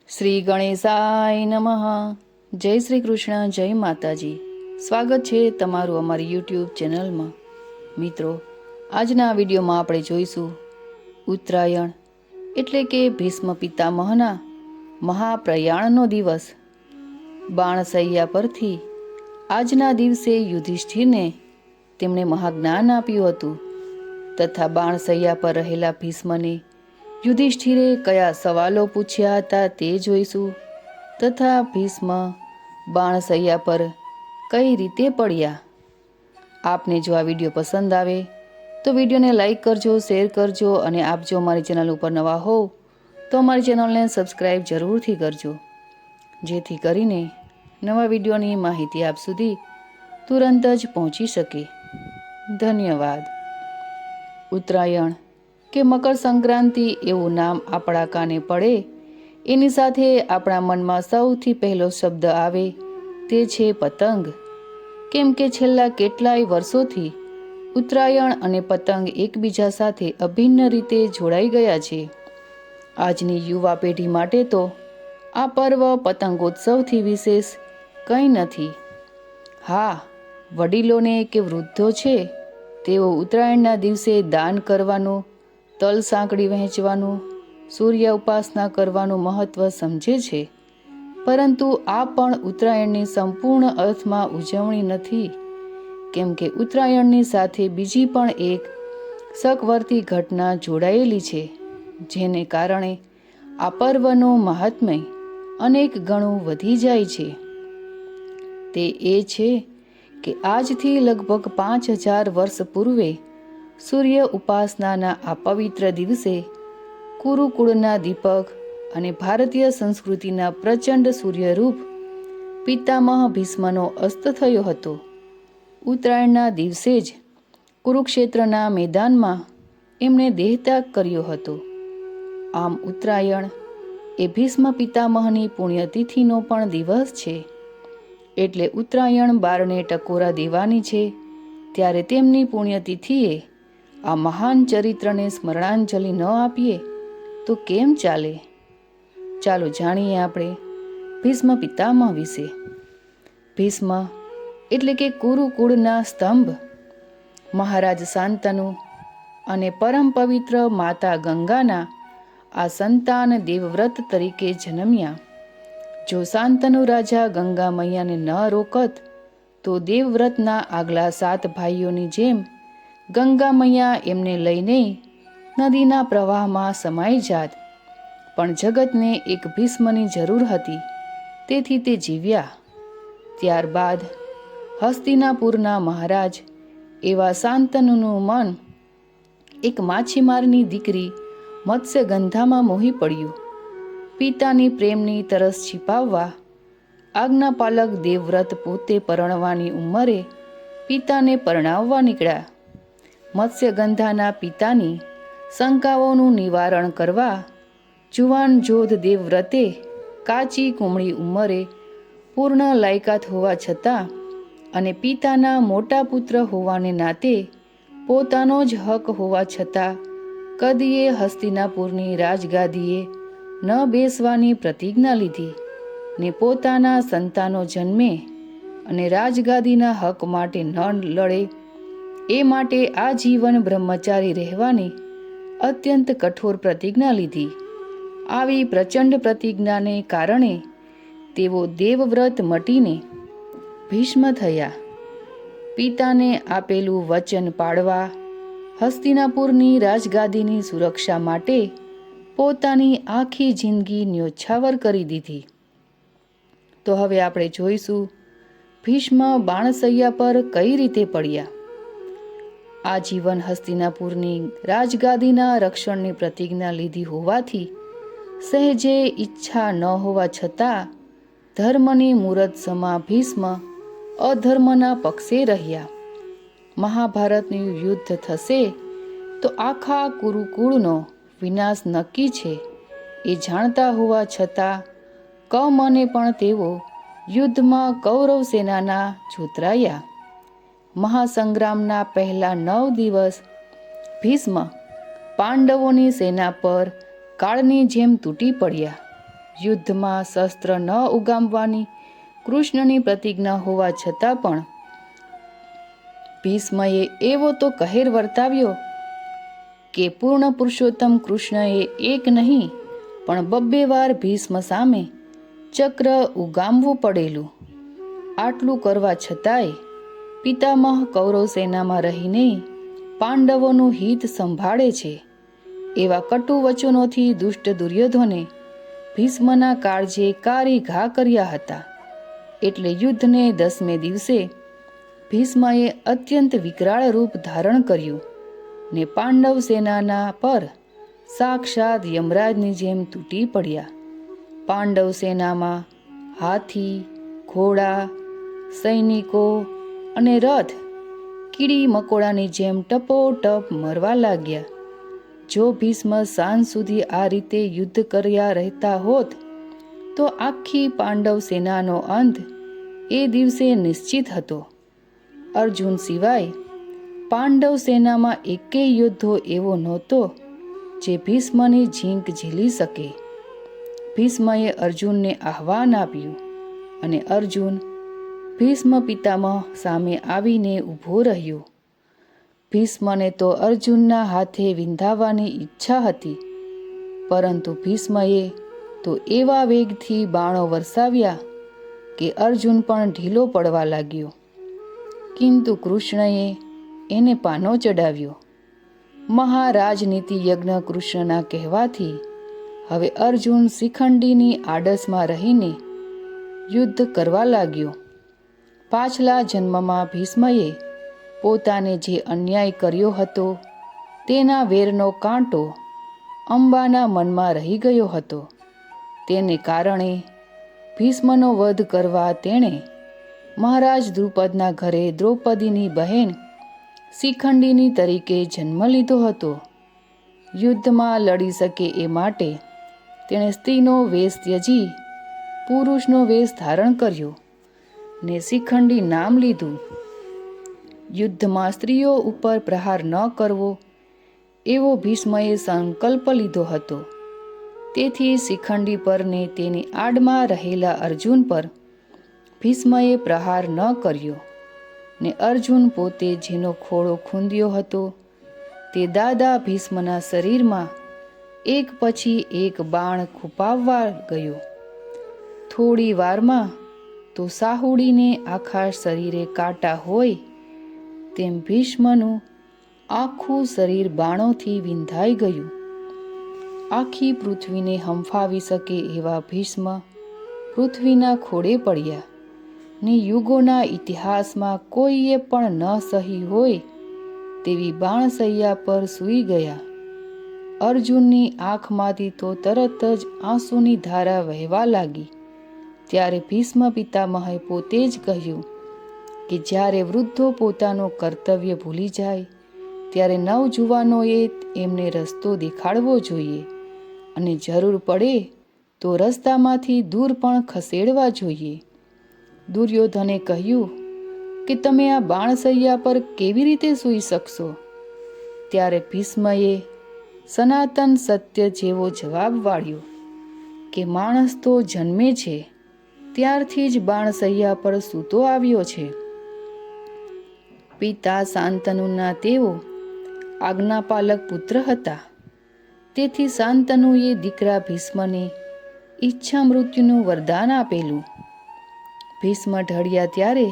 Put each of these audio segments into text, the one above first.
શ્રી ગણેશાય નમઃ. જય શ્રી કૃષ્ણ, જય માતાજી. સ્વાગત છે તમારું અમારી યુટ્યુબ ચેનલમાં. મિત્રો, આજના વિડીયોમાં આપણે જોઈશું ઉત્તરાયણ એટલે કે ભીષ્મ પિતામહના મહાપ્રયાણનો દિવસ. બાણસૈયા પરથી આજના દિવસે યુધિષ્ઠિરને તેમણે મહાજ્ઞાન આપ્યું હતું તથા બાણસૈયા પર રહેલા ભીષ્મને યુધિષ્ઠિરે કયા સવાલો પૂછ્યા હતા તે જોઈશું તથા ભીષ્મ બાણસૈયા પર કઈ રીતે પડ્યા. આપને જો આ વિડીયો પસંદ આવે તો વિડીયોને લાઈક કરજો, શેર કરજો અને આપ જો અમારી ચેનલ ઉપર નવા હોવ તો અમારી ચેનલને સબસ્ક્રાઈબ જરૂરથી કરજો, જેથી કરીને નવા વિડીયોની માહિતી આપ સુધી તુરંત જ પહોંચી શકે. ધન્યવાદ. ઉત્તરાયણ કે મકર સંક્રાંતિ એવું નામ આપણા કાને પડે એની સાથે આપણા મનમાં સૌથી પહેલો શબ્દ આવે તે છે પતંગ. કેમ કે છેલ્લા કેટલાય વર્ષોથી ઉત્તરાયણ અને પતંગ એકબીજા સાથે અભિન્ન રીતે જોડાઈ ગયા છે. આજની યુવા પેઢી માટે તો આ પર્વ પતંગોત્સવથી વિશેષ કંઈ નથી. હા, વડીલોને કે વૃદ્ધો છે તેઓ ઉત્તરાયણના દિવસે દાન કરવાનું, તલ સાંકળી વહેંચવાનું, સૂર્ય ઉપાસના કરવાનું મહત્ત્વ સમજે છે. પરંતુ આ પણ ઉત્તરાયણની સંપૂર્ણ અર્થમાં ઉજવણી નથી. કેમ કે ઉત્તરાયણની સાથે બીજી પણ એક સકવર્તી ઘટના જોડાયેલી છે, જેને કારણે આ પર્વનું મહાત્મ્ય અનેક ગણું વધી જાય છે. તે એ છે કે આજથી લગભગ 5000 વર્ષ પૂર્વે સૂર્ય ઉપાસનાના આ પવિત્ર દિવસે કુરુકુળના દીપક અને ભારતીય સંસ્કૃતિના પ્રચંડ સૂર્યરૂપ પિતામહ ભીષ્મનો અસ્ત થયો હતો. ઉત્તરાયણના દિવસે જ કુરુક્ષેત્રના મેદાનમાં એમણે દેહત્યાગ કર્યો હતો. આમ ઉત્તરાયણ એ ભીષ્મ પિતામહની પુણ્યતિથિનો પણ દિવસ છે. એટલે ઉત્તરાયણ બારને ટકોરા દેવાની છે ત્યારે તેમની પુણ્યતિથિએ આ મહાન ચરિત્રને સ્મરણાંજલિ ન આપીએ તો કેમ ચાલે? ચાલો જાણીએ આપણે ભીષ્મ પિતામહ વિશે. ભીષ્મ એટલે કે કુરુકુળના સ્તંભ, મહારાજ શાંતનુ અને પરમ પવિત્ર માતા ગંગાના આ સંતાન દેવવ્રત તરીકે જન્મ્યા. જો શાંતનુ રાજા ગંગા મૈયાને ન રોકત તો દેવવ્રતના આગલા 7 ભાઈઓની જેમ ગંગા મૈયા એમને લઈને નદીના પ્રવાહમાં સમાઈ જાત. પણ જગતને એક ભીષ્મની જરૂર હતી, તેથી તે જીવ્યા. ત્યારબાદ હસ્તિનાપુરના મહારાજ એવા શાંતનુનું મન એક માછીમારની દીકરી મત્સ્યગંધામાં મોહી પડ્યું. પિતાની પ્રેમની તરસ छिपाવવા આજ્ઞાપાલક દેવવ્રત પોતે પરણવાની ઉંમરે પિતાને પરણાવવા નીકળ્યા. મત્સ્યગંધાના પિતાની શંકાઓનું નિવારણ કરવા જુવાન જોધ દેવવ્રતે કાચી કુમળી ઉંમરે પૂર્ણ લાયકાત હોવા છતાં અને પિતાના મોટા પુત્ર હોવાને નાતે પોતાનો જ હક હોવા છતાં કદીએ હસ્તિનાપુરની રાજગાદીએ ન બેસવાની પ્રતિજ્ઞા લીધી ને પોતાના સંતાનો જન્મે અને રાજગાદીના હક માટે ન લડે એ માટે આજીવન બ્રહ્મચારી રહેવાની અત્યંત કઠોર પ્રતિજ્ઞા લીધી. આવી પ્રચંડ પ્રતિજ્ઞાને કારણે તેઓ દેવવ્રત મટીને ભીષ્મ થયા. પિતાને આપેલું વચન પાળવા હસ્તિનાપુરની રાજગાદીની સુરક્ષા માટે પોતાની આખી જિંદગી ન્યોછાવર કરી દીધી. તો હવે આપણે જોઈશું ભીષ્મ બાણસૈયા પર કઈ રીતે પડ્યા. આજીવન હસ્તિનાપુરની રાજગાદીના રક્ષણની પ્રતિજ્ઞા લીધી હોવાથી સહેજે ઈચ્છા ન હોવા છતાં ધર્મની મૂરત સમા ભીષ્મ અધર્મના પક્ષે રહ્યા. મહાભારતનું યુદ્ધ થશે તો આખા કુરુકુળનો વિનાશ નક્કી છે એ જાણતા હોવા છતાં કમને પણ તેઓ યુદ્ધમાં કૌરવ સેનાના જોતરાયા. મહાસંગ્રામના પહેલા 9 દિવસ ભીષ્મ પાંડવોની સેના પર કાળની જેમ તૂટી પડ્યા. યુદ્ધમાં શસ્ત્ર ન ઉગામવાની કૃષ્ણની પ્રતિજ્ઞા હોવા છતાં પણ ભીષ્મએ એવો તો કહેર વર્તાવ્યો કે પૂર્ણ પુરુષોત્તમ કૃષ્ણએ એક નહીં પણ 2 વાર ભીષ્મ સામે ચક્ર ઉગામવું પડેલું. આટલું કરવા છતાંય પિતામહ કૌરવ સેનામાં રહીને પાંડવોનું હિત સંભાળે છે એવા કટુ વચનોથી દુષ્ટ દુર્યોધને ભીષ્મના કાળજે કારી ઘા કર્યા હતા. એટલે યુદ્ધને 10મે દિવસે ભીષ્મએ અત્યંત વિકરાળ રૂપ ધારણ કર્યું ને પાંડવ સેનાના પર સાક્ષાત યમરાજની જેમ તૂટી પડ્યા. પાંડવ સેનામાં હાથી, ઘોડા, સૈનિકો અને રથ કીડી મકોડાની જેમ ટપોટપ મરવા લાગ્યા. જો ભીષ્મ સાંજ સુધી આ રીતે યુદ્ધ કર્યા રહેતા હોત તો આખી પાંડવ સેનાનો અંત એ દિવસે નિશ્ચિત હતો. અર્જુન સિવાય પાંડવ સેનામાં એકેય યોદ્ધો એવો નહોતો જે ભીષ્મની ઝીંક ઝીલી શકે. ભીષ્મએ અર્જુનને આહ્વાન આપ્યું અને અર્જુન ભીષ્મ પિતામહ સામે આવીને ઊભો રહ્યો. ભીષ્મને તો અર્જુનના હાથે વિંધાવવાની ઈચ્છા હતી, પરંતુ ભીષ્મએ તો એવા વેગથી બાણો વરસાવ્યા કે અર્જુન પણ ઢીલો પડવા લાગ્યો. કિંતુ કૃષ્ણએ એને પાનો ચડાવ્યો. મહારાજનીતિ યજ્ઞ કૃષ્ણના કહેવાથી હવે અર્જુન શિખંડીની આડસમાં રહીને યુદ્ધ કરવા લાગ્યો. પાછલા જન્મમાં ભીષ્મએ પોતાને જે અન્યાય કર્યો હતો તેના વેરનો કાંટો અંબાના મનમાં રહી ગયો હતો. તેને કારણે ભીષ્મનો વધ કરવા તેણે મહારાજ દ્રુપદના ઘરે દ્રૌપદીની બહેન શિખંડીની તરીકે જન્મ લીધો હતો. યુદ્ધમાં લડી શકે એ માટે તેણે સ્ત્રીનો વેશ ત્યજી પુરુષનો વેશ ધારણ કર્યો ને શિખંડી નામ લીધું. યુદ્ધમાં સ્ત્રીઓ ઉપર પ્રહાર ન કરવો એવો ભીષ્મએ સંકલ્પ લીધો હતો. તેથી શિખંડી પર ને તેની આડમાં રહેલા અર્જુન પર ભીષ્મએ પ્રહાર ન કર્યો ને અર્જુન પોતે જેનો ખોળો ખૂંદ્યો હતો તે દાદા ભીષ્મના શરીરમાં એક પછી એક બાણ ખૂંપાવવા ગયો. થોડી વારમાં તો સાહુડીને આખા શરીરે કાંટા હોય તેમ ભીષ્મનું આખું શરીર બાણોથી વિંધાઈ ગયું. આખી પૃથ્વીને હંફાવી શકે એવા ભીષ્મ પૃથ્વીના ખોળે પડ્યા ને યુગોના ઇતિહાસમાં કોઈએ પણ ન સહી હોય તેવી બાણસૈયા પર સૂઈ ગયા. અર્જુનની આંખમાંથી તો તરત જ આંસુની ધારા વહેવા લાગી. ત્યારે ભીષ્મ પિતામહે પોતે જ કહ્યું કે જ્યારે વૃદ્ધો પોતાનું કર્તવ્ય ભૂલી જાય ત્યારે નવજુવાનોએ એમને રસ્તો દેખાડવો જોઈએ અને જરૂર પડે તો રસ્તામાંથી દૂર પણ ખસેડવા જોઈએ. દુર્યોધને કહ્યું કે તમે આ બાણસૈયા પર કેવી રીતે સૂઈ શકશો? ત્યારે ભીષ્મએ સનાતન સત્ય જેવો જવાબ વાળ્યો કે માણસ તો જન્મે છે ત્યારથી જ બાણસૈયા પર સૂતો આવ્યો છે. પિતા શાંતનુના તેઓ આજ્ઞાપાલક પુત્ર હતા. તેથી શાંતનુએ દીકરા ભીષ્મને ઈચ્છા મૃત્યુનું વરદાન આપેલું. ભીષ્મ ઢળ્યા ત્યારે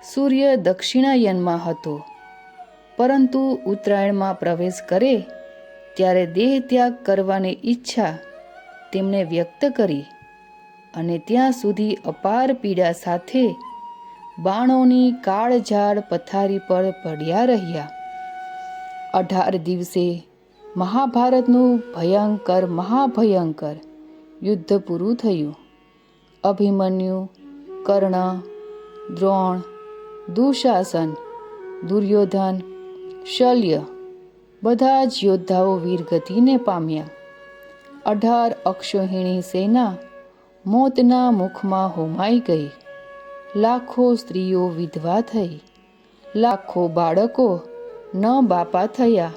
સૂર્ય દક્ષિણાયનમાં હતો, પરંતુ ઉત્તરાયણમાં પ્રવેશ કરે ત્યારે દેહ ત્યાગ કરવાની ઈચ્છા તેમણે વ્યક્ત કરી અને ત્યાં સુધી અપાર પીડા સાથે બાણોની કાળઝાળ પથારી પર પડ્યા રહ્યા. 18 દિવસે મહાભારતનું મહાભયંકર યુદ્ધ પૂરું થયું. અભિમન્યુ, કર્ણ, દ્રોણ, દુશાસન, દુર્યોધન, શલ્ય બધા જ યોદ્ધાઓ વીરગતિને પામ્યા. 18 અક્ષોહિણી સેના મોતના મુખમાં હોમાઈ ગઈ. લાખો સ્ત્રીઓ વિધવા થઈ, લાખો બાળકો ન બાપા થયા,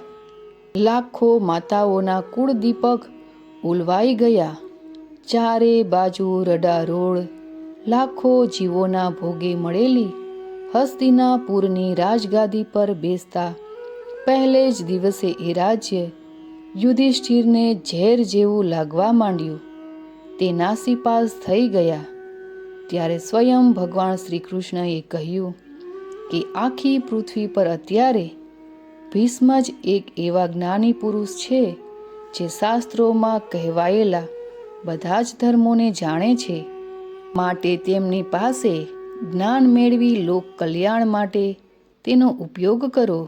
લાખો માતાઓના કુળદીપક ઉલવાઈ ગયા. ચારે બાજુ રડારોળ લાખો જીવોના ભોગે મળેલી હસ્તિનાપુરની રાજગાદી પર બેસતા પહેલે જ દિવસે એ રાજ્ય યુધિષ્ઠિરને ઝેર જેવું લાગવા માંડ્યું. તે નાસીપાસ થઈ ગયા. ત્યારે સ્વયં ભગવાન શ્રી કૃષ્ણએ કહ્યું કે આખી પૃથ્વી પર અત્યારે ભીષ્મ જ એક એવા જ્ઞાની પુરુષ છે જે શાસ્ત્રોમાં કહેવાયેલા બધા જ ધર્મોને જાણે છે. માટે તેમની પાસે જ્ઞાન મેળવી લોક કલ્યાણ માટે તેનો ઉપયોગ કરો.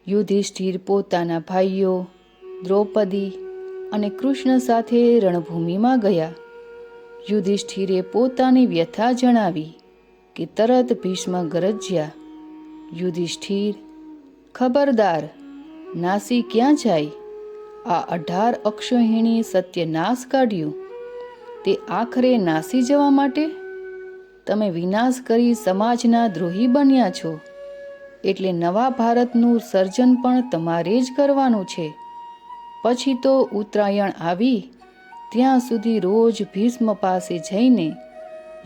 યુધિષ્ઠિર પોતાના ભાઈઓ દ્રૌપદી અને કૃષ્ણ સાથે રણભૂમિમાં ગયા. યુધિષ્ઠિરે પોતાની વ્યથા જણાવી કે તરત ભીષ્મ ગરજ્યા, યુધિષ્ઠિર, ખબરદાર, નાસી ક્યાં જાય? આ 18 અક્ષોહિણી સત્યનાશ કાઢ્યું, તે આખરે નાસી જવા માટે? તમે વિનાશ કરી સમાજના દ્રોહી બન્યા છો, એટલે નવા ભારતનું સર્જન પણ તમારે જ કરવાનું છે. પછી તો ઉત્તરાયણ આવી ત્યાં સુધી રોજ ભીષ્મ પાસે જઈને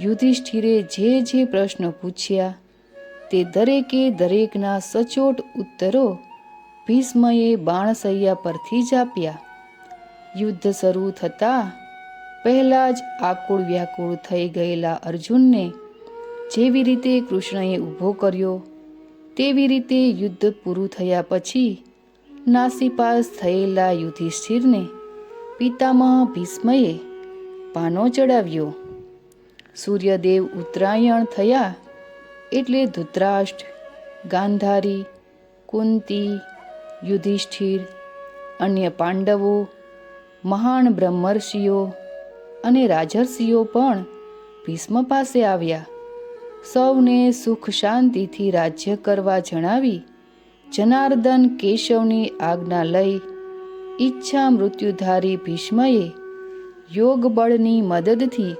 યુધિષ્ઠિરે જે પ્રશ્નો પૂછ્યા તે દરેકે દરેકના સચોટ ઉત્તરો ભીષ્મએ બાણસૈયા પરથી જ આપ્યા. યુદ્ધ શરૂ થતાં પહેલાં જ આકુળ વ્યાકુળ થઈ ગયેલા અર્જુનને જેવી રીતે કૃષ્ણએ ઊભો કર્યો તેવી રીતે યુદ્ધ પૂરું થયા પછી નાસીપાસ થયેલા યુધિષ્ઠિરને પિતામહ ભીષ્મએ પાનો ચડાવ્યો. સૂર્યદેવ ઉત્તરાયણ થયા એટલે ધૃતરાષ્ટ્ર, ગાંધારી, કુંતી, યુધિષ્ઠિર, અન્ય પાંડવો, મહાન બ્રહ્મર્ષિઓ અને રાજર્ષિઓ પણ ભીષ્મ પાસે આવ્યા. સૌને સુખ શાંતિથી રાજ્ય કરવા જણાવી જનાર્દન કેશવની આજ્ઞા લઈ ઈચ્છા મૃત્યુધારી ભીષ્મએ યોગ બળની મદદથી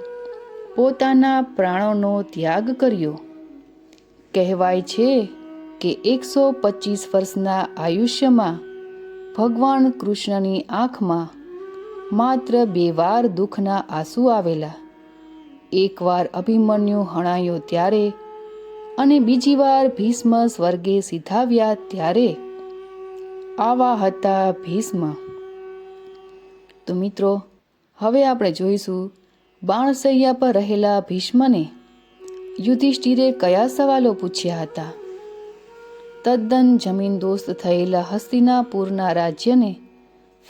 પોતાના પ્રાણોનો ત્યાગ કર્યો. કહેવાય છે કે 125 વર્ષના આયુષ્યમાં ભગવાન કૃષ્ણની આંખમાં માત્ર 2 વાર દુઃખના આંસુ આવેલા. એકવાર અભિમન્યુ હણાયો ત્યારે અને બીજી વાર ભીષ્મ સ્વર્ગે સિધાવ્યા ત્યારે. આવા હતા ભીષ્મ. તો મિત્રો, હવે આપણે જોઈશું બાણસૈયા પર રહેલા ભીષ્મને યુધિષ્ઠિરે કયા સવાલો પૂછ્યા હતા. તદ્દન જમીન દોસ્ત થયેલા હસ્તિનાપુરના રાજ્યને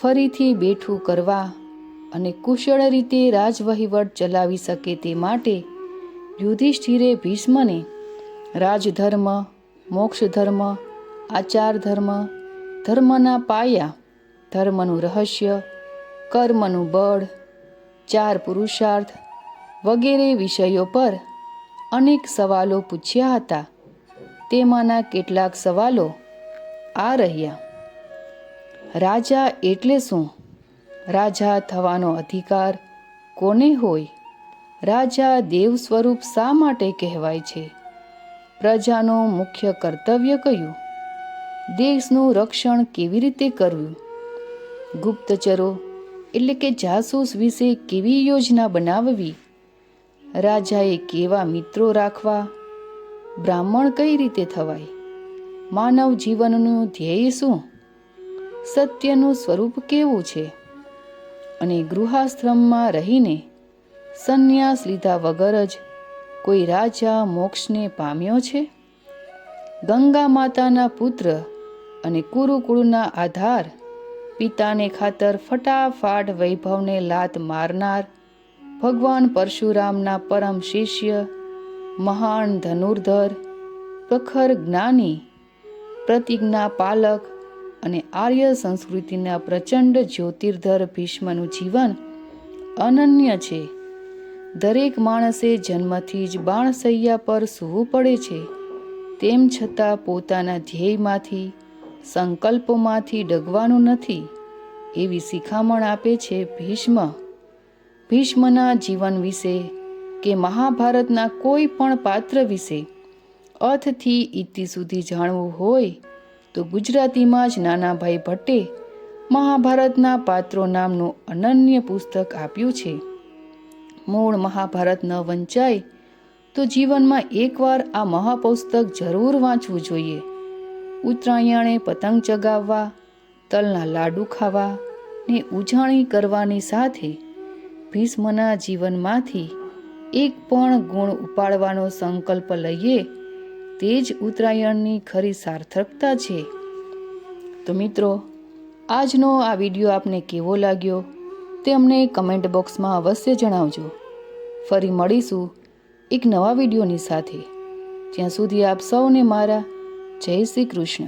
ફરીથી બેઠું કરવા અને કુશળ રીતે રાજવહીવટ ચલાવી શકે તે માટે યુધિષ્ઠિરે ભીષ્મને રાજધર્મ, મોક્ષધર્મ, આચાર ધર્મ, ધર્મના પાયા, ધર્મનું રહસ્ય, કર્મનું બળ, 4 પુરુષાર્થ વગેરે વિષયો પર અનેક સવાલો પૂછ્યા હતા. તેમાંના કેટલાક સવાલો આ રહ્યા. રાજા એટલે શું? રાજા થવાનો અધિકાર કોને હોય? રાજા દેવ સ્વરૂપ શા માટે કહેવાય છે? પ્રજાનું મુખ્ય કર્તવ્ય કયું? દેશનું રક્ષણ કેવી રીતે કરવું? ગુપ્તચરો એટલે કે જાસૂસ વિશે કેવી યોજના બનાવવી? રાજાએ કેવા મિત્રો રાખવા? બ્રાહ્મણ કઈ રીતે થવાય? માનવ જીવનનું ધ્યેય શું? સત્યનું સ્વરૂપ કેવું છે? અને ગૃહાશ્રમમાં રહીને સંન્યાસ લીધા વગર જ કોઈ રાજા મોક્ષને પામ્યો છે? ગંગા માતાના પુત્ર અને કુરુકુળના આધાર, પિતાને ખાતર ફટાફાટ વૈભવને લાત મારનાર ભગવાન પરશુરામના પરમ શિષ્ય, મહાન ધનુર્ધર, પ્રખર જ્ઞાની, પ્રતિજ્ઞા પાલક અને આર્ય સંસ્કૃતિના પ્રચંડ જ્યોતિર્ધર ભીષ્મનું જીવન અનન્ય છે. દરેક માણસે જન્મથી જ બાણસૈયા પર સૂવું પડે છે. તેમ છતાં પોતાના ધ્યેયમાંથી, સંકલ્પોમાંથી ડગવાનું નથી એવી શિખામણ આપે છે ભીષ્મ. ભીષ્મના જીવન વિશે કે મહાભારતના કોઈ પણ પાત્ર વિશે અથથી ઇતિ સુધી જાણવું હોય તો ગુજરાતીમાં જ નાનાભાઈ ભટ્ટે મહાભારતના પાત્રો નામનું અનન્ય પુસ્તક આપ્યું છે. મૂળ મહાભારત ન વંચાય તો જીવનમાં એકવાર આ મહાપુસ્તક જરૂર વાંચવું જોઈએ. ઉત્તરાયણે પતંગ ચગાવવા, તલના લાડુ ખાવા ને ઉજાણી કરવાની સાથે ભીષ્મના જીવનમાંથી એક પણ ગુણ ઉપાડવાનો સંકલ્પ લઈએ તે જ ઉત્તરાયણની ખરી સાર્થકતા છે. તો મિત્રો, આજનો આ વિડીયો આપને કેવો લાગ્યો તે અમને કમેન્ટ બોક્સમાં અવશ્ય જણાવજો. ફરી મળીશું એક નવા વિડીયોની સાથે. ત્યાં સુધી આપ સૌને મારા જય શ્રી કૃષ્ણ.